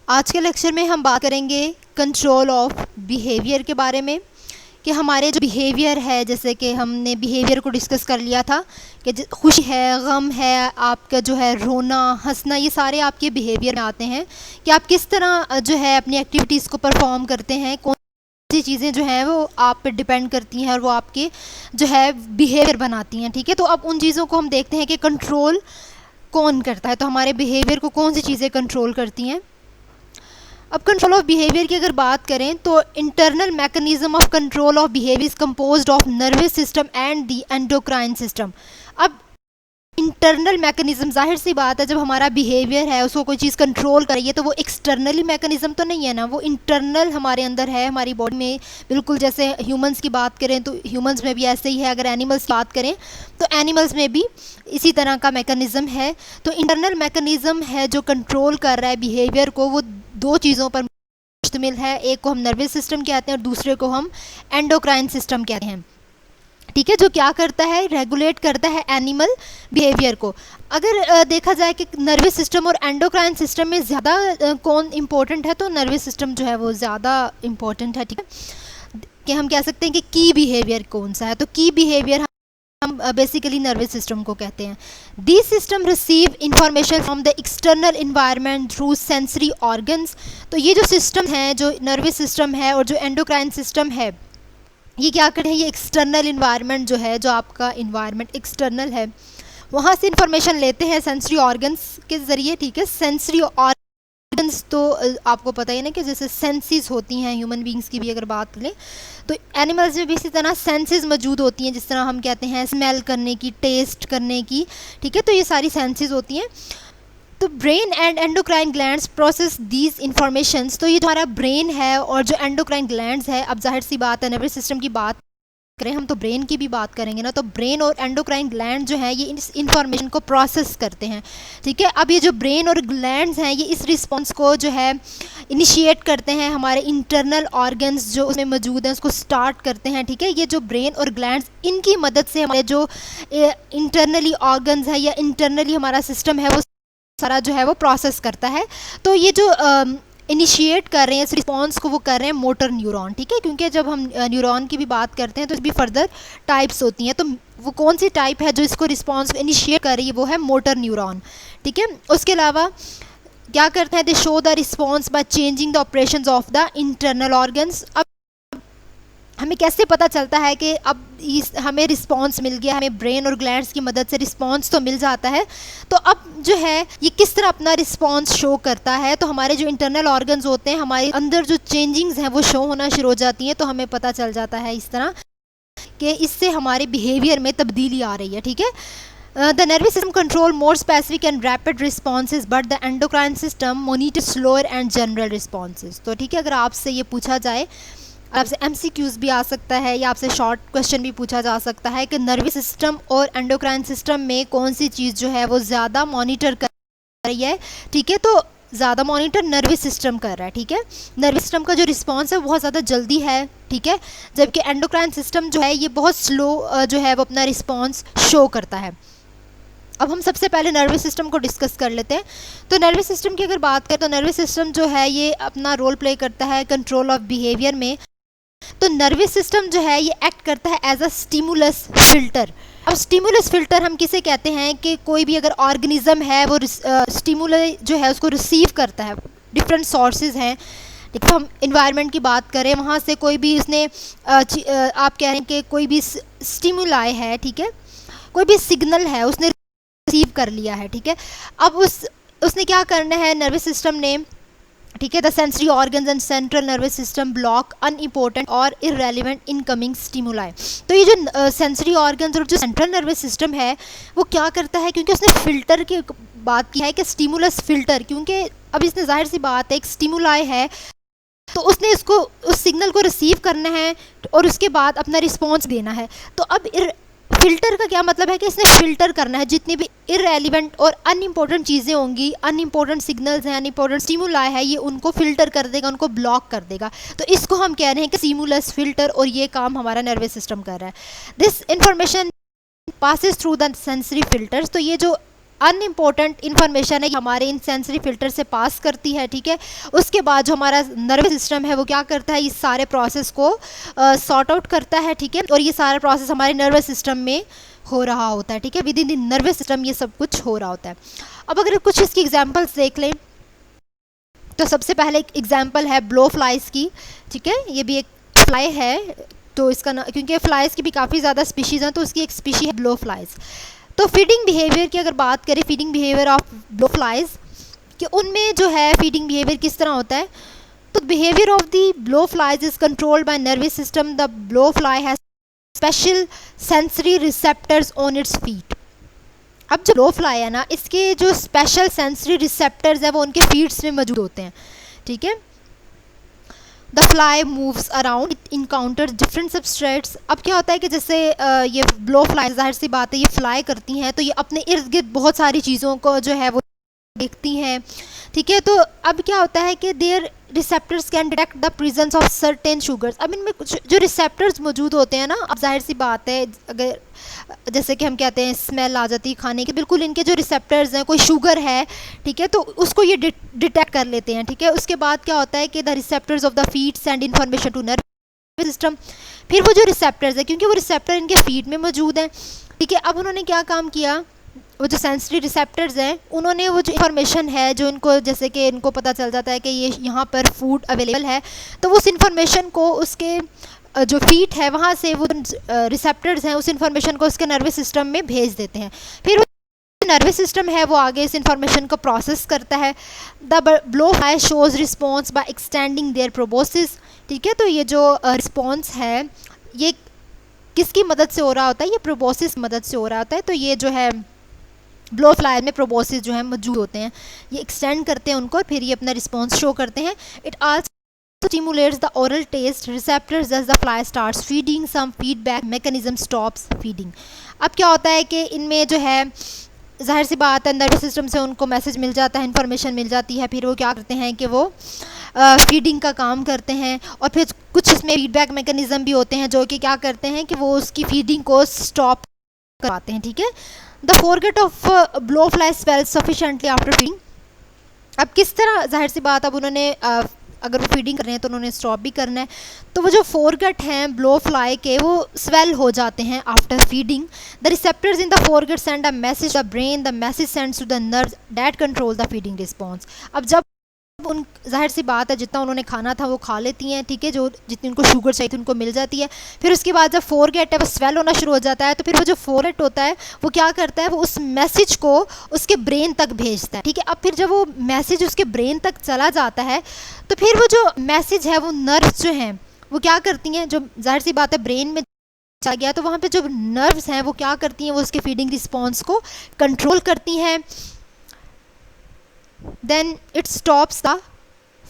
आज के लेक्चर में हम बात करेंगे कंट्रोल ऑफ बिहेवियर के बारे में कि हमारे जो बिहेवियर है, जैसे कि हमने बिहेवियर को डिस्कस कर लिया था कि खुशी है, गम है, आपका जो है रोना, हंसना, ये सारे आपके बिहेवियर में आते हैं कि आप किस तरह जो है अपनी एक्टिविटीज़ को परफॉर्म करते हैं, कौन सी चीज़ें जो हैं वो आप पे डिपेंड करती हैं और वो आपके जो है बिहेवियर बनाती हैं। ठीक है, तो अब उन चीज़ों को हम देखते हैं कि कंट्रोल कौन करता है, तो हमारे बिहेवियर को कौन सी चीज़ें कंट्रोल करती हैं। अब कंट्रोल ऑफ बिहेवियर की अगर बात करें तो internal mechanism of control of behaviour is composed of nervous system and the endocrine system. अब इंटरनल मैकेनिज्म, जाहिर सी बात है, जब हमारा बिहेवियर है उसको कोई चीज़ कंट्रोल करिए तो वो एक्सटर्नली मैकेनिज्म तो नहीं है ना, वो इंटरनल हमारे अंदर है, हमारी बॉडी में। बिल्कुल जैसे ह्यूमंस की बात करें तो ह्यूमंस में भी ऐसे ही है, अगर एनिमल्स की बात करें तो एनिमल्स में भी इसी तरह का मैकेनिज्म है। तो इंटरनल मैकेनिज्म है जो कंट्रोल कर रहा है बिहेवियर को, वो दो चीज़ों पर मुश्तमिल है। एक को हम नर्वस सिस्टम कहते हैं और दूसरे को हम एंडोक्राइन सिस्टम कहते हैं। ठीक है, जो क्या करता है, रेगुलेट करता है एनिमल बिहेवियर को। अगर देखा जाए कि नर्वस सिस्टम और एंडोक्राइन सिस्टम में ज़्यादा कौन इम्पोर्टेंट है, तो नर्वस सिस्टम जो है वो ज़्यादा इम्पोर्टेंट है। ठीक है, कि हम कह सकते हैं कि की बिहेवियर कौन सा है, तो की बिहेवियर हम बेसिकली नर्वस सिस्टम को कहते हैं। This system receive information from the external environment through sensory organs. तो ये जो सिस्टम है, जो नर्वस सिस्टम है और जो एंडोक्राइन सिस्टम है, ये क्या करते हैं, ये एक्सटर्नल इन्वायरमेंट जो है, जो आपका इन्वायरमेंट एक्सटर्नल है, वहाँ से इंफॉर्मेशन लेते हैं सेंसरी ऑर्गन्स के ज़रिए। ठीक है, सेंसरी ऑर्गन्स तो आपको पता ही ना कि जैसे सेंसेस होती हैं ह्यूमन बींग्स की भी अगर बात करें तो एनिमल्स में भी इसी तरह सेंसेस मौजूद होती हैं, जिस तरह हम कहते हैं स्मेल करने की, टेस्ट करने की। ठीक है, तो ये सारी सेंसेस होती हैं। तो brain and endocrine glands process these informations. तो ये जो हमारा ब्रेन है और जो एंडोक्राइन ग्लैंड्स है, अब जाहिर सी बात है नर्वस सिस्टम की बात करें हम तो ब्रेन की भी बात करेंगे ना, तो ब्रेन और एंडोक्राइन ग्लैंड जो है ये इस इंफॉर्मेशन को प्रोसेस करते हैं। ठीक है, अब ये जो ब्रेन और ग्लैंड्स हैं ये इस रिस्पॉन्स को जो है इनिशिएट करते हैं, हमारे इंटरनल ऑर्गन्स जो उसमें मौजूद हैं उसको स्टार्ट करते हैं। ठीक है, ये जो ब्रेन और ग्लैंड्स, इनकी मदद से हमारे जो इंटरनली ऑर्गन्स है या इंटरनली हमारा सिस्टम है वो सारा जो है वो प्रोसेस करता है। तो ये जो इनिशिएट कर रहे हैं इस रिस्पॉन्स को, वो कर रहे हैं मोटर न्यूरॉन। ठीक है, क्योंकि जब हम न्यूरॉन की भी बात करते हैं तो भी फर्दर टाइप्स होती हैं, तो वो कौन सी टाइप है जो इसको रिस्पॉन्स को इनिशिएट कर रही है, वो है मोटर न्यूरॉन। ठीक है, उसके अलावा क्या करते हैं, दे show the response by changing the operations of the internal organs. अब हमें कैसे पता चलता है कि अब हमें रिस्पॉन्स मिल गया, हमें ब्रेन और ग्लैंड्स की मदद से रिस्पॉन्स तो मिल जाता है, तो अब जो है ये किस तरह अपना रिस्पॉन्स शो करता है। तो हमारे जो इंटरनल ऑर्गन्स होते हैं, हमारे अंदर जो चेंजिंग्स हैं वो शो होना शुरू हो जाती हैं, तो हमें पता चल जाता है इस तरह कि इससे हमारे बिहेवियर में तब्दीली आ रही है। ठीक है, the nervous system control more specific and rapid responses but the endocrine system monitor slower and general responses. तो ठीक है, अगर आपसे ये पूछा जाए, आपसे MCQs भी आ सकता है या आपसे शॉर्ट क्वेश्चन भी पूछा जा सकता है कि नर्वस सिस्टम और एंडोक्राइन सिस्टम में कौन सी चीज़ जो है वो ज़्यादा मॉनिटर कर रही है। ठीक है, तो ज़्यादा मॉनिटर नर्वस सिस्टम कर रहा है। ठीक है, नर्वस सिस्टम का जो रिस्पॉन्स है वो बहुत ज़्यादा जल्दी है। ठीक है, जबकि एंडोक्राइन सिस्टम जो है ये बहुत स्लो जो है वो अपना रिस्पॉन्स शो करता है। अब हम सबसे पहले नर्वस सिस्टम को डिस्कस कर लेते हैं। तो नर्वस सिस्टम की अगर बात करें तो नर्वस सिस्टम जो है ये अपना रोल प्ले करता है कंट्रोल ऑफ बिहेवियर में। तो नर्वस सिस्टम जो है ये एक्ट करता है एज अ स्टिमुलस फिल्टर। अब स्टिमुलस फिल्टर हम किसे कहते हैं कि कोई भी अगर ऑर्गेनिज्म है वो स्टिमुलस जो है उसको रिसीव करता है, डिफरेंट सोर्सेज हैं। देखो हम इन्वायरमेंट की बात करें, वहाँ से कोई भी उसने आप कह रहे हैं कि कोई भी स्टिमुलाई है, ठीक है, कोई भी सिग्नल है उसने रिसीव कर लिया है। ठीक है, अब उसने क्या करना है नर्वस सिस्टम ने, ठीक है, the sensory organs and central nervous system block unimportant और इररेलेवेंट इनकमिंग स्टिमुलाई। तो ये जो सेंसरी ऑर्गन्स और जो सेंट्रल नर्वस सिस्टम है वो क्या करता है, क्योंकि उसने फ़िल्टर की बात की है कि स्टिमुलस फ़िल्टर, क्योंकि अब इसने जाहिर सी बात है एक स्टिमुलाई है तो उसने इसको उस सिग्नल को रिसीव करना है और उसके बाद अपना रिस्पॉन्स देना है। तो अब फ़िल्टर का क्या मतलब है कि इसने फ़िल्टर करना है, जितनी भी इररेलेवेंट और अनइम्पोर्टेंट चीज़ें होंगी, अनइम्पोर्टेंट सिग्नल्स हैं, अनइम्पोर्टेंट स्टिमुलाई है, ये उनको फ़िल्टर कर देगा, उनको ब्लॉक कर देगा। तो इसको हम कह रहे हैं कि स्टिमुलस फ़िल्टर, और ये काम हमारा नर्वस सिस्टम कर रहा है। This information passes through the sensory filters. तो ये जो अनइम्पोर्टेंट इन्फॉर्मेशन है हमारे इन सेंसरी फिल्टर से पास करती है, ठीक है। उसके बाद जो हमारा नर्वस सिस्टम है वो क्या करता है, इस सारे प्रोसेस को सॉर्ट आउट करता है, ठीक है। और ये सारा प्रोसेस हमारे नर्वस सिस्टम में हो रहा होता है, ठीक है। With in the nervous system ये सब कुछ हो रहा होता है। अब अगर कुछ इसकी एग्जाम्पल्स देख लें तो सबसे पहले एक एग्जाम्पल है ब्लो फ्लाइज की, ठीक है। ये भी एक फ्लाई है, तो इसका क्योंकि फ्लाइज की भी काफ़ी ज़्यादा स्पीशीज़ हैं, तो उसकी एक स्पीशी है ब्लो फ्लाइज। तो फीडिंग बिहेवियर की अगर बात करें, feeding behaviour of blow flies, कि उनमें जो है फीडिंग बिहेवियर किस तरह होता है, तो behaviour of the blow flies is controlled by nervous system. The blow fly has special sensory receptors on its feet. अब जो ब्लो फ्लाई है ना, इसके जो स्पेशल सेंसरी रिसेप्टर्स है वो उनके फीट्स में मौजूद होते हैं, ठीक है। The fly moves around, it encounters different substrates. अब क्या होता है कि जैसे ये ब्लो फ्लाई, जाहिर सी बात है ये फ्लाई करती हैं, तो ये अपने इर्द गिर्द बहुत सारी चीज़ों को जो है वो देखती हैं, ठीक है। तो अब क्या होता है कि their receptors can detect the presence of certain sugars. अब इनमें कुछ जो रिसेप्टर्स मौजूद होते हैं ना, अब जाहिर सी बात है अगर जैसे कि हम कहते हैं स्मेल आ जाती है खाने की, बिल्कुल इनके जो रिसेप्टर्स हैं, कोई शुगर है, ठीक है, तो उसको ये डिटेक्ट कर लेते हैं, ठीक है। उसके बाद क्या होता है कि the receptors of the feet send information to nervous system. फिर वो जो रिसेप्टर्स है, क्योंकि वो रिसेप्टर इनके फीट में मौजूद हैं, ठीक है। अब उन्होंने क्या काम किया, वो जो सेंसरी रिसेप्टर्स हैं उन्होंने वो जो इन्फॉर्मेशन है जो इनको, जैसे कि इनको पता चल जाता है कि ये यहाँ पर फूड अवेलेबल है, तो उस इन्फॉर्मेशन को उसके जो फीट है वहाँ से वो रिसेप्टर्स हैं उस इन्फॉर्मेशन को उसके नर्वस सिस्टम में भेज देते हैं। फिर नर्वस सिस्टम है वो आगे इस इन्फॉर्मेशन को प्रोसेस करता है। The blow fly shows response by extending their proboscis, ठीक है। तो ये जो रिस्पॉन्स है ये किसकी मदद से हो रहा होता है, ये प्रोबोसिस की मदद से हो रहा होता है। तो ये जो है ब्लो फ्लाई में प्रोबोसिस जो है मौजूद होते हैं, ये एक्सटेंड करते हैं उनको और फिर ये अपना रिस्पॉन्स शो करते हैं। It also stimulates the oral taste receptors as the fly starts feeding. Some feedback mechanism stops feeding. अब क्या होता है कि इनमें जो है जाहिर सी बात है नर्वस सिस्टम से उनको मैसेज मिल जाता है, इन्फॉर्मेशन मिल जाती है, फिर वो क्या करते हैं कि वो फीडिंग का काम करते हैं। और फिर कुछ इसमें फीडबैक मैकेनिज्म भी होते हैं जो कि क्या करते हैं कि वो उसकी फीडिंग को स्टॉप करवाते हैं, ठीक है। The forget of blow fly swells sufficiently after feeding. अब किस तरह, जाहिर सी बात, अब उन्होंने अगर वो फीडिंग कर रहे हैं तो उन्होंने स्टॉप भी करना है, तो वो जो फोरगेट हैं ब्लो फ्लाई के वो स्वेल हो जाते हैं after feeding. The receptors in the foregut send a message the brain, the message sends to the nerves that control the feeding response. अब जब उन, जाहिर सी बात है जितना उन्होंने खाना था वो खा लेती हैं, ठीक है, जो जितनी उनको शुगर चाहिए थी उनको मिल जाती है। फिर उसके बाद जब फोरगेट है वो स्वेल होना शुरू हो जाता है, तो फिर वो जो फोरगेट होता है वो क्या करता है, वो उस मैसेज को उसके ब्रेन तक भेजता है, ठीक है। अब फिर जब वो मैसेज उसके ब्रेन तक चला जाता है तो फिर वो जो मैसेज है वो नर्व्स जो हैं वो क्या करती हैं, जो जाहिर सी बात है ब्रेन में चला गया तो वहाँ पे जो नर्व्स हैं वो क्या करती हैं, वो उसके फीडिंग रिस्पॉन्स को कंट्रोल करती हैं। Then it stops the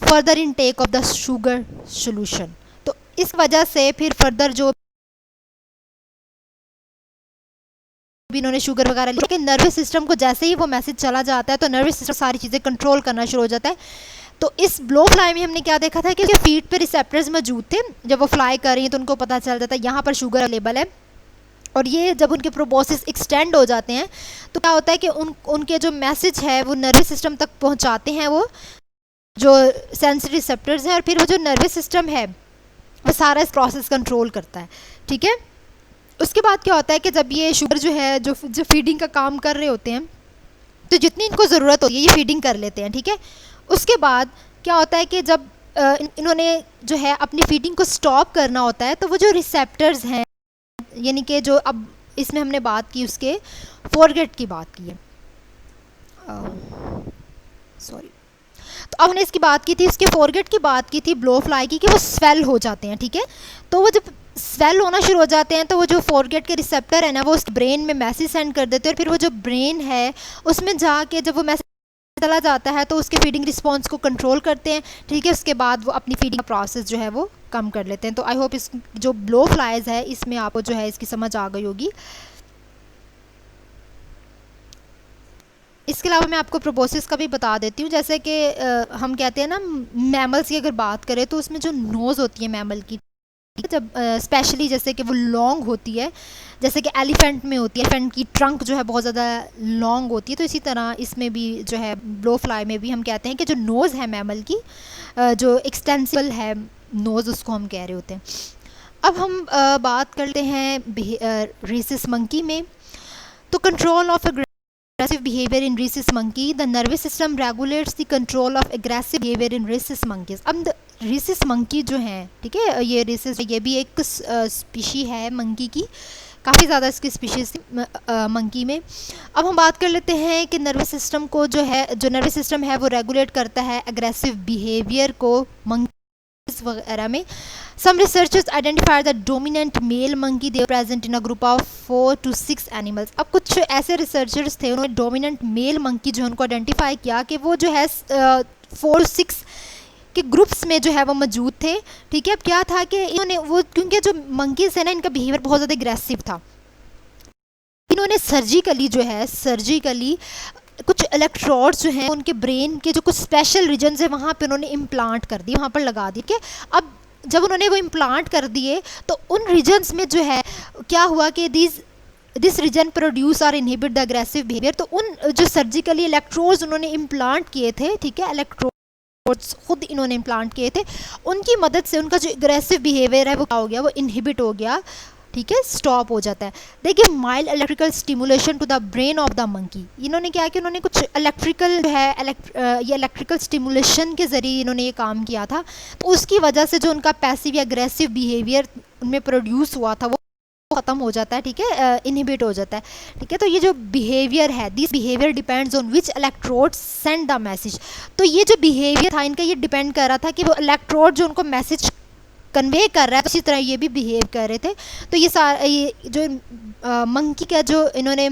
further intake of the sugar solution. तो इस वजह से फिर फर्दर जो भी इन्होंने शुगर वगैरह लिया कि नर्वस सिस्टम को जैसे ही वो मैसेज चला जाता है तो नर्वस सिस्टम सारी चीज़ें कंट्रोल करना शुरू हो जाता है। तो इस ब्लो फ्लाई में हमने क्या देखा था कि फीट पे रिसेप्टर्स मौजूद थे, जब वो फ्लाई कर रही हैं तो उनको पता चल जाता है यहाँ पर शुगर अवेलेबल है। और ये जब उनके प्रोबोसिस एक्सटेंड हो जाते हैं तो क्या होता है कि उनके जो मैसेज है वो नर्वस सिस्टम तक पहुँचाते हैं वो जो सेंसरी रिसेप्टर्स हैं, और फिर वो जो नर्वस सिस्टम है वो सारा इस प्रोसेस कंट्रोल करता है, ठीक है। उसके बाद क्या होता है कि जब ये शुगर जो है जो फीडिंग का काम कर रहे होते हैं तो जितनी इनको ज़रूरत होती है ये फीडिंग कर लेते हैं, ठीक है। उसके बाद क्या होता है कि जब इन्होंने जो है अपनी फीडिंग को स्टॉप करना होता है तो वो जो रिसेप्टर्स हैं, यानी कि जो अब इसमें हमने बात की उसके फोरगेट की बात की है, सॉरी, तो अब हमने इसकी बात की थी, इसके फोरगेट की बात की थी ब्लो फ्लाई की, कि वो स्वेल हो जाते हैं, ठीक है। तो वो जब स्वेल होना शुरू हो जाते हैं तो वो जो फोरगेट के रिसेप्टर है ना वो उस ब्रेन में मैसेज सेंड कर देते हैं, और फिर वो जो ब्रेन है उसमें जाके जब वो मैसेज चला जाता है तो उसके फीडिंग रिस्पॉन्स को कंट्रोल करते हैं, ठीक है। उसके बाद वो अपनी फीडिंग का प्रोसेस जो है वो कम कर लेते हैं। तो आई होप इस जो ब्लो फ्लाइज है इसमें आपको जो है इसकी समझ आ गई होगी। इसके अलावा मैं आपको प्रोबोसिस का भी बता देती हूँ। जैसे कि हम कहते हैं ना मैमल्स की अगर बात करें तो उसमें जो नोज़ होती है मैमल की, जब स्पेशली जैसे कि वो लॉन्ग होती है, जैसे कि एलिफेंट में होती है, एलिफेंट की ट्रंक जो है बहुत ज़्यादा लॉन्ग होती है, तो इसी तरह इसमें भी जो है ब्लो फ्लाई में भी हम कहते हैं कि जो नोज़ है मैमल की, जो एक्सटेंसिबल है नोज़, उसको हम कह रहे होते हैं। अब हम बात करते हैं रीसिस मंकी में। तो control of aggressive behavior in rhesus monkey, the nervous system regulates the control of aggressive behavior in rhesus monkeys. अब rhesus monkey जो है, ठीक है, ये rhesus ये भी एक स्पीशी है मंकी की, काफ़ी ज़्यादा इसकी स्पीशीज मंकी में। अब हम बात कर लेते हैं कि नर्वस सिस्टम को जो नर्वस सिस्टम है वो रेगुलेट करता है एग्रेसिव बिहेवियर को मंकीज वगैरह में। Some researchers identified the dominant male monkey they were present in a group of 4 to 6 animals. अब कुछ ऐसे रिसर्चर्स थे, उन्होंने डोमिनेंट मेल मंकी जो है उनको आइडेंटिफाई किया कि वो जो है 4 6 के ग्रुप्स में जो है वो मौजूद थे, ठीक है। अब क्या था कि इन्होंने वो, क्योंकि जो मंकीज है ना, इनका बिहेवियर बहुत ज़्यादा एग्रेसिव था, इन्होंने सर्जिकली कुछ इलेक्ट्रोड्स जो हैं उनके ब्रेन के जो कुछ स्पेशल रीजन है वहाँ पे उन्होंने इम्प्लांट कर दिए, वहाँ पर लगा दिए कि अब जब उन्होंने वो इम्प्लांट कर दिए तो उन रीजन्स में जो है क्या हुआ कि दिस रीजन प्रोड्यूस और इनहिबिट द अग्रेसिव बिहेवियर। तो उन जो सर्जिकली इलेक्ट्रोड्स उन्होंने इम्प्लांट किए थे, ठीक है, इलेक्ट्रोड्स खुद इन्होंने इम्प्लांट किए थे, उनकी मदद से उनका जो अग्रेसिव बिहेवियर है वो क्या हो गया, वो इनहिबिट हो गया, ठीक है, स्टॉप हो जाता है। देखिए mild electrical stimulation to the brain of the monkey, इन्होंने क्या कि उन्होंने कुछ इलेक्ट्रिकल जो है ये इलेक्ट्रिकल स्टिमुलेशन के ज़रिए इन्होंने ये काम किया था, तो उसकी वजह से जो उनका पैसिव या अग्रेसिव बिहेवियर उनमें प्रोड्यूस हुआ था वो ख़त्म हो जाता है, ठीक है, इनहिबिट हो जाता है, ठीक है। तो ये जो बिहेवियर है, this behaviour depends on which electrode send the message, तो ये जो बिहेवियर था इनका ये डिपेंड कर रहा था कि वो इलेक्ट्रोड जो उनको मैसेज कन्वे कर रहा है, उसी तरह ये भी बिहेव कर रहे थे। तो ये जो मंकी का जो इन्होंने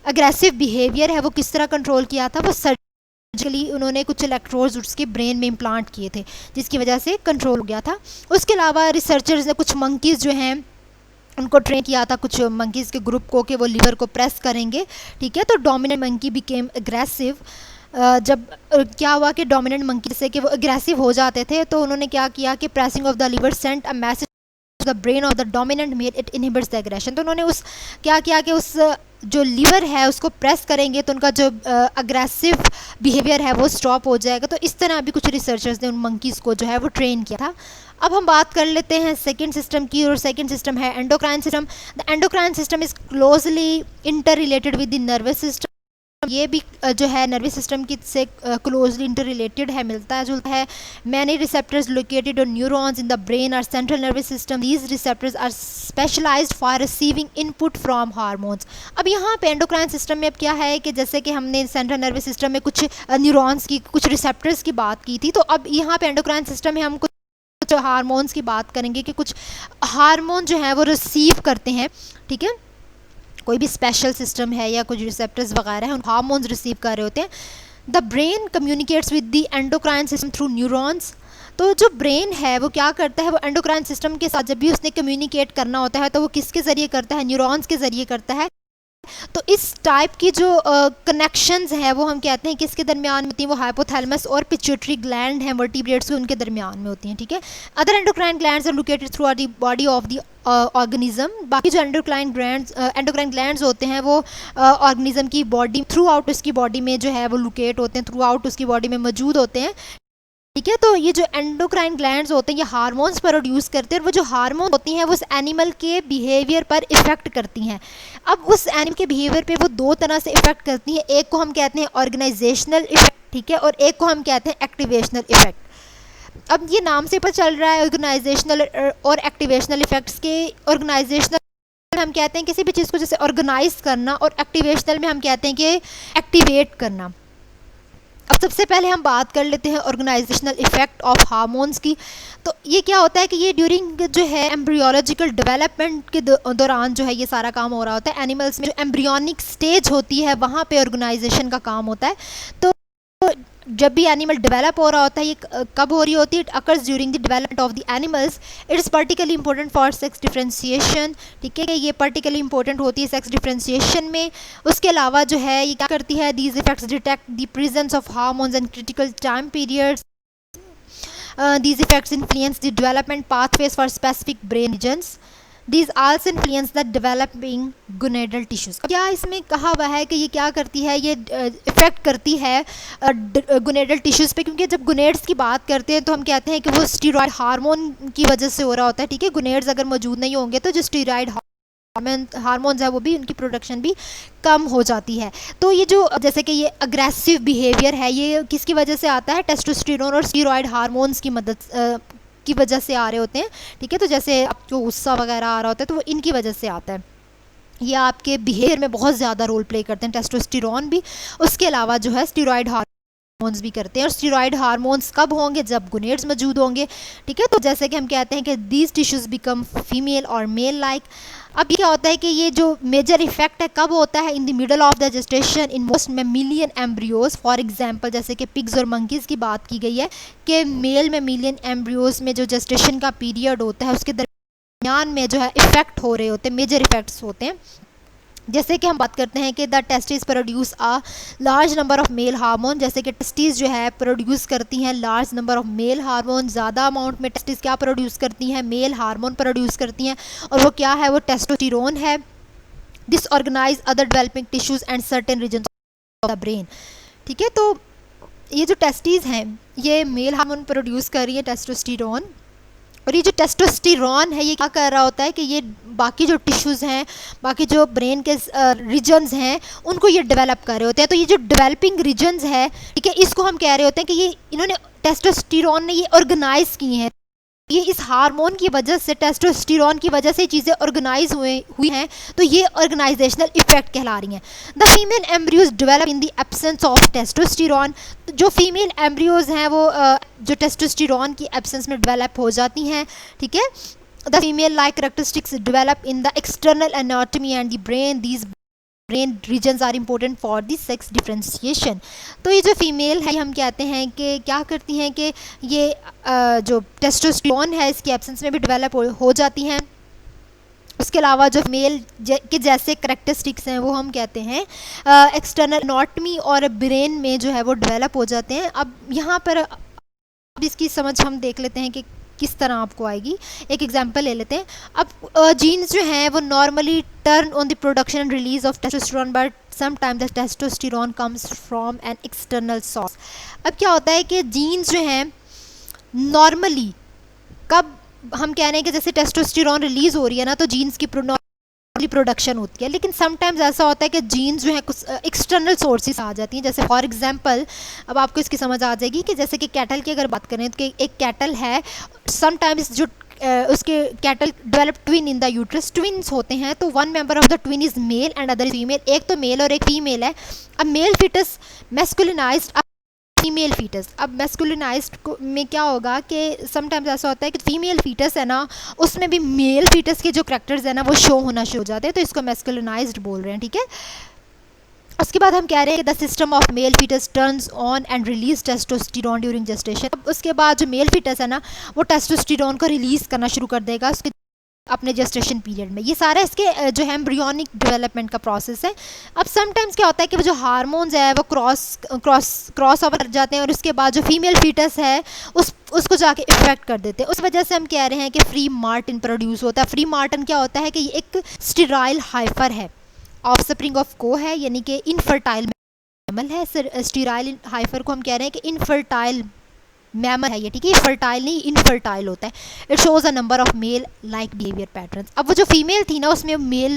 अग्रेसिव बिहेवियर है वो किस तरह कंट्रोल किया था, वो सर्जिकली उन्होंने कुछ इलेक्ट्रोड्स उसके ब्रेन में इम्प्लांट किए थे, जिसकी वजह से कंट्रोल हो गया था। उसके अलावा रिसर्चर्स ने कुछ मंकीज़ जो हैं उनको ट्रेन किया था, कुछ मंकीज़ के ग्रुप को, कि वो लीवर को प्रेस करेंगे, ठीक है। तो डोमिनेंट मंकी बिकेम अग्रेसिव। जब क्या हुआ कि डोमिनेंट मंकी से कि वो अग्रेसिव हो जाते थे, तो उन्होंने क्या किया कि pressing of the lever sent a message to the brain of the dominant male, it inhibits the aggression. तो उन्होंने क्या किया कि उस जो लीवर है उसको प्रेस करेंगे तो उनका जो अग्रेसिव बिहेवियर है वो स्टॉप हो जाएगा। तो इस तरह अभी कुछ रिसर्चर्स ने उन मंकीज़ को जो है वो ट्रेन किया था। अब हम बात कर लेते हैं सेकेंड सिस्टम की, और सेकेंड सिस्टम है endocrine system. The endocrine system is closely inter related with the nervous system. ये भी जो है नर्वस सिस्टम की से क्लोजली इंटर रिलेटेड है, मिलता है जुलता है। Many receptors located on neurons in the brain और central nervous system, these receptors are specialized for receiving input from hormones. अब यहाँ पे एंडोक्राइन सिस्टम में अब क्या है कि जैसे कि हमने सेंट्रल नर्वस सिस्टम में कुछ न्यूरॉन्स की, कुछ रिसेप्टर्स की बात की थी, तो अब यहाँ पे एंडोक्राइन सिस्टम में हम कुछ हार्मोन्स की बात करेंगे कि कुछ हार्मोन जो है वो रिसीव करते हैं, ठीक है। कोई भी स्पेशल सिस्टम है या कुछ रिसेप्टर्स वगैरह हैं, हार्मोन्स रिसीव कर रहे होते हैं। The brain communicates with the endocrine system through neurons. तो जो ब्रेन है वो क्या करता है, वो एंडोक्राइन सिस्टम के साथ जब भी उसने कम्युनिकेट करना होता है तो वो किसके ज़रिए करता है, न्यूरॉन्स के ज़रिए करता है। तो इस टाइप की जो कनेक्शंस हैं वो हम कहते हैं किसके दरमियान होती हैं, वो हाइपोथैलेमस और पिट्यूटरी ग्लैंड हैं वर्टिब्रेट्स के, उनके दरमियान में होती हैं, ठीक है। Other endocrine glands are located through the body of the organism. बाकी जो एंडोक्राइन ग्लैंड्स होते हैं वो ऑर्गेनिज्म की बॉडी थ्रू आउट उसकी बॉडी में जो है वो लोकेट होते हैं, थ्रू आउट उसकी बॉडी में मौजूद होते हैं, ठीक है। तो ये जो एंडोक्राइन ग्लैंड्स होते हैं ये हार्मोन्स प्रोड्यूस करते हैं, और वो जो हार्मोन होती हैं वो उस एनिमल के बिहेवियर पर इफ़ेक्ट करती हैं। अब उस एनिमल के बिहेवियर पे वो दो तरह से इफ़ेक्ट करती हैं, एक को हम कहते हैं ऑर्गेनाइजेशनल इफ़ेक्ट, ठीक है, और एक को हम कहते हैं एक्टिवेशनल इफ़ेक्ट। अब ये नाम से पता चल रहा है ऑर्गेनाइजेशनल और एक्टिवेशनल इफ़ेक्ट्स के। ऑर्गेनाइजेशनल हम कहते हैं किसी भी चीज़ को जैसे ऑर्गेनाइज करना, और एक्टिवेशनल में हम कहते हैं कि एक्टिवेट करना। अब सबसे पहले हम बात कर लेते हैं ऑर्गेनाइजेशनल इफ़ेक्ट ऑफ हार्मोन्स की। तो ये क्या होता है कि ये ड्यूरिंग जो है एम्ब्रियोलॉजिकल डेवलपमेंट के दौरान जो है ये सारा काम हो रहा होता है। एनिमल्स में जो एम्ब्रियोनिक स्टेज होती है वहाँ पे ऑर्गेनाइजेशन का काम होता है। तो जब भी एनिमल डेवलप हो रहा होता है, ये कब हो रही होती है, it occurs during the development of the animals. It is particularly important for sex differentiation, ठीक है, ये पर्टिकुलरली इंपॉर्टेंट होती है सेक्स डिफ्रेंशिएशन में। उसके अलावा जो है ये क्या करती है, these effects detect the presence of hormones and critical time periods. these effects influence the development pathways for specific brain regions. These also influence the developing gonadal tissues. क्या इसमें कहा हुआ है कि ये क्या करती है, ये इफ़ेक्ट करती है गोनेडल टिश्यूज़ पे, क्योंकि जब गोनेड्स की बात करते हैं तो हम कहते हैं कि वो स्टीरॉयड हार्मोन की वजह से हो रहा होता है, ठीक है। गोनेड्स अगर मौजूद नहीं होंगे तो जो स्टीरॉयड हार्मोन्स है वो भी, उनकी प्रोडक्शन भी कम हो जाती है। तो ये जो जैसे कि ये अग्रेसिव बिहेवियर है, ये किसकी वजह से आता है? टेस्टोस्टेरोन और स्टीरॉयड हार्मोन्स की मदद की वजह से आ रहे होते हैं, ठीक है। तो जैसे आपको गुस्सा वगैरह आ रहा होता है तो वो इनकी वजह से आता है। ये आपके बिहेवियर में बहुत ज़्यादा रोल प्ले करते हैं, टेस्टोस्टेरोन भी, उसके अलावा जो है स्टीरॉयड हार्मोन्स भी करते हैं। और स्टीरॉयड हार्मोन्स कब होंगे? जब गोनेड्स मौजूद होंगे, ठीक है। तो जैसे कि हम कहते हैं कि दीज टिश्यूज़ बिकम फीमेल और मेल लाइक। अब क्या होता है कि ये जो मेजर इफेक्ट है कब होता है? In the middle of the gestation in most mammalian embryos. For example जैसे कि पिग्स और मंकीज़ की बात की गई है कि मेल मेमिलियन एम्ब्रियोज में जो जेस्टेशन का पीरियड होता है उसके दरमियान में जो है इफेक्ट हो रहे होते हैं, मेजर इफेक्ट्स होते हैं। जैसे कि हम बात करते हैं कि the testis produce a large number of male hormone. जैसे कि टेस्टिस जो है प्रोड्यूस करती हैं large number of male hormone, ज़्यादा अमाउंट में टेस्टिस क्या प्रोड्यूस करती हैं? मेल हार्मोन प्रोड्यूस करती हैं, और वो क्या है? वो टेस्टोस्टेरोन है। This organize other developing tissues and certain region of the brain, ठीक है। तो ये जो टेस्टिस हैं ये मेल हार्मोन प्रोड्यूस कर रही है, टेस्टोस्टेरोन, और ये जो टेस्टोस्टेरोन है ये क्या कर रहा होता है कि ये बाकी जो टिश्यूज़ हैं, बाकी जो ब्रेन के रीजन्स हैं उनको ये डेवलप कर रहे होते हैं। तो ये जो डेवलपिंग रीजन्स है, ठीक है, इसको हम कह रहे होते हैं कि ये इन्होंने टेस्टोस्टेरोन ने ये ऑर्गेनाइज की हैं। ये इस हार्मोन की वजह से, टेस्टोस्टेरोन की वजह से चीज़ें ऑर्गेनाइज हुई हैं, तो ये ऑर्गेनाइजेशनल इफेक्ट कहला रही हैं। The female embryos develop in the absence of testosterone. जो फीमेल एम्ब्रियोज हैं वो जो टेस्टोस्टेरोन की एब्सेंस में डेवलप हो जाती हैं, ठीक है। The female like characteristics develop in the external anatomy and the brain. These brain regions are important for the sex differentiation. तो ये जो फीमेल है हम कहते हैं कि क्या करती हैं कि ये जो टेस्टोस्टेरोन है इसकी एब्सेंस में भी डेवलप हो जाती हैं। उसके अलावा जो मेल के जैसे करेक्टरिस्टिक्स हैं वो हम कहते हैं एक्सटर्नल एनाटॉमी और ब्रेन में जो है वो डेवलप हो जाते हैं। अब यहाँ पर इसकी समझ हम देख लेते हैं कि किस तरह आपको आएगी। एक एग्जांपल ले लेते हैं। अब जीन्स जो हैं वो normally turn on the production and release of testosterone, but sometimes the testosterone comes from an external source. अब क्या होता है कि जीन्स जो हैं नॉर्मली कब हम कह रहे हैं कि जैसे टेस्टोस्टेरोन रिलीज़ हो रही है ना, तो जीन्स की प्रोडक्शन होती है, लेकिन समटाइम्स ऐसा होता है कि जीन्स जो है कुछ एक्सटर्नल सोर्सेज आ जाती हैं। जैसे फॉर एग्जांपल अब आपको इसकी समझ आ जाएगी कि जैसे कि कैटल की अगर बात करें तो एक कैटल है, समटाइम्स जो उसके cattle develop twin in the uterus, twins होते हैं, तो one member of the twin is male and other is female. एक तो मेल और एक फीमेल है। अब मेल फीटस मैस्कुलिनाइज्ड, फीमेल फीटस। अब मैस्कुलिनाइज्ड में क्या होगा कि समटाइम्स ऐसा होता है कि फीमेल फीटस है ना उसमें भी मेल फीटस के जो करैक्टर्स हैं ना वो शो होना शुरू हो जाते हैं, तो इसको मैस्कुलिनाइज्ड बोल रहे हैं, ठीक है। उसके बाद हम कह रहे हैं कि the system of male foetus turns on and release testosterone during gestation. अब उसके बाद जो मेल फीटस है ना वो टेस्टोस्टेरोन को रिलीज़ करना शुरू कर देगा उसके अपने जेस्टेशन पीरियड में। ये सारा इसके जो है एम्ब्रियोनिक डेवलपमेंट का प्रोसेस है। अब समटाइम्स क्या होता है कि वो जो हार्मोन्स है वो क्रॉस ओवर कर जाते हैं और उसके बाद जो फीमेल फीटस है उसको जाके इफेक्ट कर देते हैं। उस वजह से हम कह रहे हैं कि फ्री मार्टिन प्रोड्यूस होता है। फ्री मार्टिन क्या होता है कि ये एक स्टेराइल हाइफर है, ऑफस्प्रिंग ऑफ को है, यानी कि इनफर्टाइल मैमल है। स्टेराइल हाइफर को हम कह रहे हैं कि इनफर्टाइल मैमल है ये, ठीक है। फर्टाइल नहीं, इनफर्टाइल होता है। It shows a number of male like behaviour patterns. अब वो जो फीमेल थी ना उसमें मेल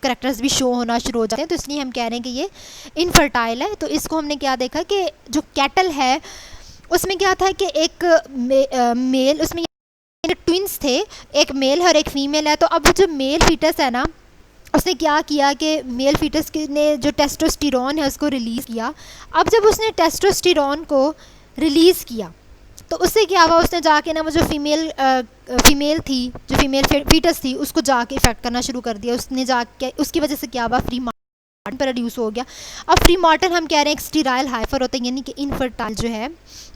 करेक्टर्स भी शो होना शुरू हो जाते हैं, तो इसलिए हम कह रहे हैं कि ये इनफर्टाइल है। तो इसको हमने क्या देखा कि जो कैटल है उसमें क्या था कि एक मेल, उसमें ट्विंस थे, एक मेल है और एक फीमेल है। तो अब जो मेल फीटस है ना उसने क्या किया कि मेल फीटस ने जो टेस्टोस्टेरोन है उसको रिलीज़ किया। अब जब उसने टेस्टोस्टेरोन को रिलीज़ किया तो उससे क्या हुआ, उसने जाके ना वो जो फीमेल थी, जो फीमेल फीटस थी, उसको जाके इफेक्ट करना शुरू कर दिया। उसने जाके उसकी वजह से क्या हुआ, फ्री मार्टिन प्रोड्यूस हो गया। अब फ्री मार्टिन हम कह रहे हैं एक स्टेराइल हाइफर होता है, यानी कि इनफर्टाइल जो है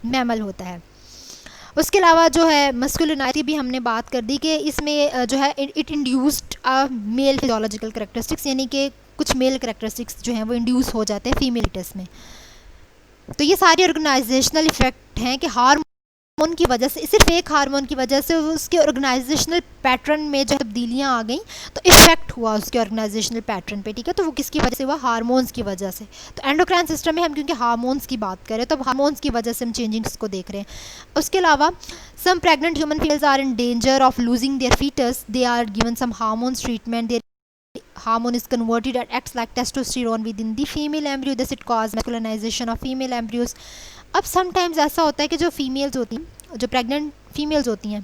मैमल होता है। उसके अलावा जो है मस्कुलिनिटी भी हमने बात कर दी कि इसमें जो है it induced a male physiological characteristics, यानी कि कुछ मेल करेक्टरिस्टिक्स जो हैं वो इंड्यूस हो जाते हैं फीमेल फीटस में। तो ये सारे ऑर्गेनाइजेशनल इफेक्ट हैं कि हार्मोन हार्मोन की वजह से, सिर्फ एक हार्मोन की वजह से उसके ऑर्गेनाइजेशनल पैटर्न में जो तब्दीलियाँ आ गई, तो इफेक्ट हुआ उसके ऑर्गेनाइजेशनल पैटर्न पे, ठीक है। तो वो किसकी वजह से हुआ? हार्मोन्स की वजह से। तो एंडोक्राइन सिस्टम में हम क्योंकि हार्मोन्स की बात करें तो हार्मोन्स की वजह से हम चेंजिंग्स को देख रहे हैं। उसके अलावा some pregnant human females are in danger of losing their fetus, they are given some hormones treatment, their hormone is converted and acts like testosterone within the female embryo, thus it causes masculinization of female embryos। अब sometimes ऐसा होता है कि जो females होती हैं, जो pregnant females होती हैं,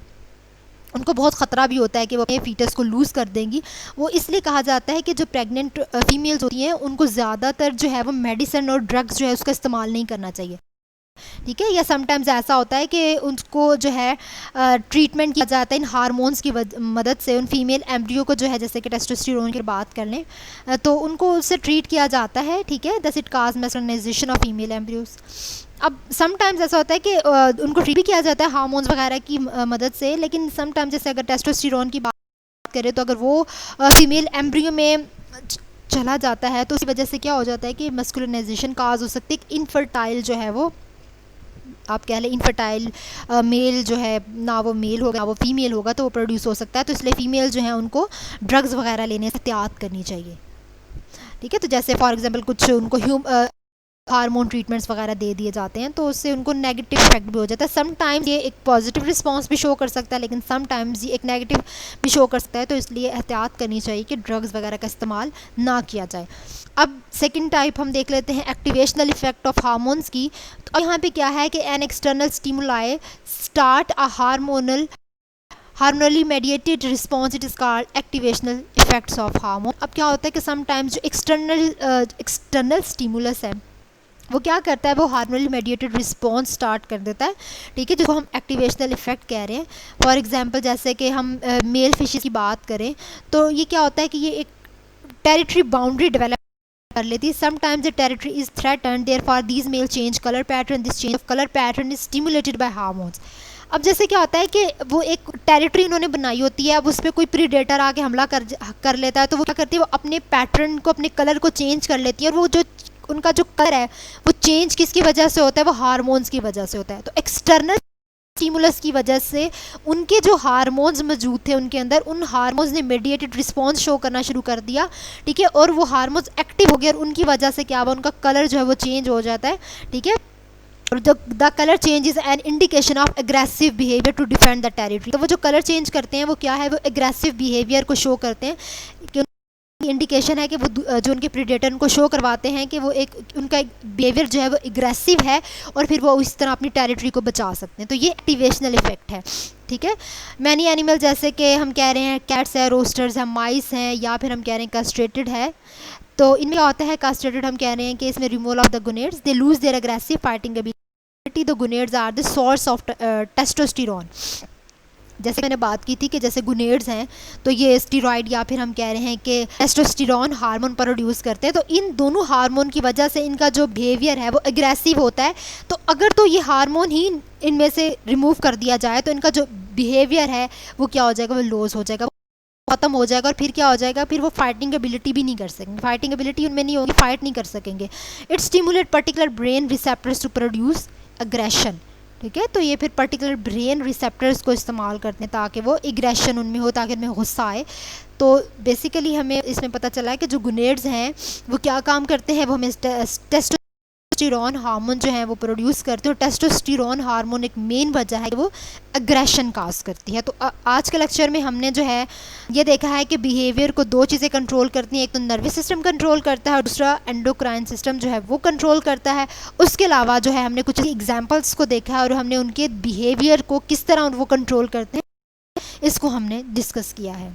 उनको बहुत ख़तरा भी होता है कि वो अपने फीटस को लूज़ कर देंगी। वो इसलिए कहा जाता है कि जो प्रेग्नेंट फीमेल्स होती हैं उनको ज़्यादातर जो है वो मेडिसिन और ड्रग्स जो है उसका इस्तेमाल नहीं करना चाहिए, ठीक है। या समटाइम्स ऐसा होता है कि उनको जो है ट्रीटमेंट किया जाता है इन हार्मोन्स की मदद से, उन फीमेल एम्ब्रियो को जो है, जैसे कि टेस्टोस्टेरोन की बात कर लें तो उनको उससे ट्रीट किया जाता है, ठीक है। Thus it cause masculinization of female embryos. अब समटाइम्स ऐसा होता है कि उनको ट्रीट भी किया जाता है हार्मोन्स वगैरह की मदद से, लेकिन समटाइम्स जैसे अगर टेस्टोस्टेरोन की बात करें तो अगर वो फीमेल एम्ब्रियो में चला जाता है तो उसी वजह से क्या हो जाता है कि मैस्कुलिनाइजेशन काज हो सकती है। इनफर्टाइल जो है वो, आप कह लें इनफर्टाइल मेल जो है, ना वो मेल होगा ना वो फीमेल होगा, तो वो प्रोड्यूस हो सकता है। तो इसलिए फीमेल जो है उनको ड्रग्स वगैरह लेने से एहतियात करनी चाहिए, ठीक है। तो जैसे फॉर एग्जांपल कुछ उनको हार्मोन ट्रीटमेंट्स वगैरह दे दिए जाते हैं तो उससे उनको नेगेटिव इफेक्ट भी हो जाता है। समटाइम्स ये एक पॉजिटिव रिस्पांस भी शो कर सकता है, लेकिन समटाइम्स ये एक नेगेटिव भी शो कर सकता है। तो इसलिए एहतियात करनी चाहिए कि ड्रग्स वगैरह का इस्तेमाल ना किया जाए। अब सेकंड टाइप हम देख लेते हैं एक्टिवेशनल इफेक्ट ऑफ हार्मोन्स की। तो यहाँ पे क्या है कि an external stimuli start a hormonally mediated response, it is called activational effects of hormone. अब क्या होता है कि समटाइम्स जो एक्सटर्नल स्टिमुलस है वो क्या करता है, वो हार्मोनली मेडिएटेड रिस्पॉन्स स्टार्ट कर देता है, ठीक है, जिसको हम एक्टिवेशनल इफेक्ट कह रहे हैं। फॉर एग्जांपल जैसे कि हम मेल फिशेस की बात करें तो ये क्या होता है कि ये एक टेरिटरी बाउंड्री डेवलप कर लेती है। Sometimes the territory is threatened, therefore these male change colour pattern, this change of colour pattern is stimulated by hormones. अब जैसे क्या होता है कि वो एक टेरिटरी उन्होंने बनाई होती है, अब उस पर कोई प्रीडेटर आके हमला कर लेता है तो वो क्या करती है, वो अपने पैटर्न को, अपने कलर को चेंज कर लेती है। और वो जो उनका जो कलर है वो चेंज किसकी वजह से होता है, वो हार्मोन्स की वजह से होता है। तो एक्सटर्नल स्टिमुलस की वजह से उनके जो हार्मोन्स मौजूद थे उनके अंदर, उन हार्मोन्स ने मेडिएटेड रिस्पॉन्स शो करना शुरू कर दिया, ठीक है। और वो हार्मोन्स एक्टिव हो गए और उनकी वजह से क्या हुआ, उनका कलर जो है वो चेंज हो जाता है, ठीक है। और the colour change is an indication of aggressive behaviour to defend the territory. तो वो जो कलर चेंज करते हैं वो क्या है, वो एग्रेसिव बिहेवियर को शो करते हैं, कि इंडिकेशन है कि वो जो उनके प्रीडेटर उनको शो करवाते हैं कि वो एक उनका बिहेवियर जो है वो एग्रेसिव है और फिर वो इस तरह अपनी टेरिटरी को बचा सकते हैं। तो ये एक्टिवेशनल इफेक्ट है, ठीक है। मैनी एनिमल जैसे कि हम कह रहे हैं कैट्स है, रोस्टर्स हैं, माइस हैं, या फिर हम कह रहे हैं कास्ट्रेटेड है। तो इनमें क्या होता है, कास्ट्रेटेड हम कह रहे हैं कि इसमें removal of the gonads, they lose their aggressive fighting ability, the gonads are the source of testosterone. जैसे मैंने बात की थी कि जैसे गुनेड्स हैं तो ये स्टीरॉयड या फिर हम कह रहे हैं कि टेस्टोस्टेरोन हार्मोन प्रोड्यूस करते हैं। तो इन दोनों हार्मोन की वजह से इनका जो बिहेवियर है वो एग्रेसिव होता है। तो अगर तो ये हार्मोन ही इनमें से रिमूव कर दिया जाए तो इनका जो बिहेवियर है वो क्या हो जाएगा, वो लॉस हो जाएगा, ख़त्म हो जाएगा। और फिर क्या हो जाएगा, फिर वो फाइटिंग एबिलिटी भी नहीं कर सकेंगे, फाइटिंग एबिलिटी उनमें नहीं होगी, फाइट नहीं कर सकेंगे। It stimulate particular brain receptors to produce aggression, ठीक है। तो ये फिर पर्टिकुलर ब्रेन रिसेप्टर्स को इस्तेमाल करते हैं ताकि वो एग्रेशन उनमें हो, ताकि उनमें गुस्सा आए। तो बेसिकली हमें इसमें पता चला है कि जो गुनेड्स हैं वो क्या काम करते हैं, वो हमें टेस्टोस्टेरोन हार्मोन जो है वो प्रोड्यूस करते हैं। और टेस्टोस्टेरोन हार्मोन एक मेन वजह है कि वो एग्रेशन काज करती है। तो आज के लेक्चर में हमने जो है ये देखा है कि बिहेवियर को दो चीज़ें कंट्रोल करती हैं, एक तो नर्वस सिस्टम कंट्रोल करता है और दूसरा एंडोक्राइन सिस्टम जो है वो कंट्रोल करता है। उसके अलावा जो है हमने कुछ एग्जांपल्स को देखा है और हमने उनके बिहेवियर को किस तरह वो कंट्रोल करते हैं इसको हमने डिस्कस किया है।